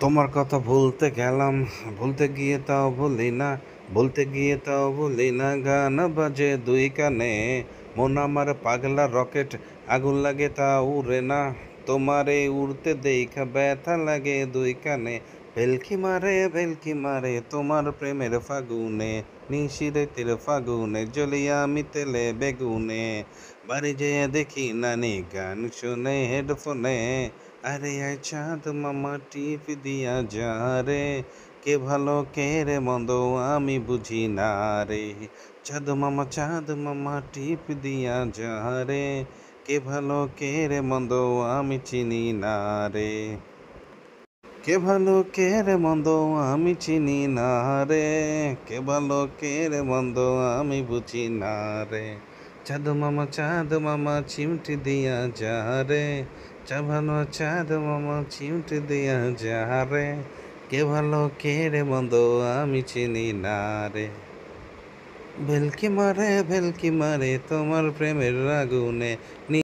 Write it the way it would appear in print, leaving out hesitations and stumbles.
তোমার কথা ভুলতে গেলাম, ভুলতে গিয়ে তাও ভুলি না, ভুলতে গিয়ে তাও ভুলি না। গান বাজে দুই কানে, মন আমার পাগলা রকেট, আগুন লাগে তা উড়ে না। তোমারে উড়তে দেখা ব্যথা লাগে দুই কানে, ভেলকি মারে তোমার প্রেমের ফাগুনে, নিশিরাতের ফাগুনে জ্বলিয়া আমি তেলে বেগুনে। বাড়ি যেয়ে দেখি নানি গান শুনে হেডফোনে, আরে আয় চাঁদ মামা টিপ দিয়া যা রে, কে ভালো কে রে মন্দ আমি বুঝি না রে। চাঁদ মামা টিপ দিয়া যা রে, কে ভালো কে রে মন্দ আমি চিনি না রে। কে ভালো কে রে মন্দ আমি চিনি না রে, কে ভালো কে রে মন্দ আমি বুঝি না রে। চাঁদ মামা চিমটি দিয়া যা রে, ভালো চাঁদ মামা চিমটি দিয়া যা রে, কে ভালো কে রে মন্দ আমি চিনি না রে। ভেলকি মারে তোমার প্রেমের আগুনে।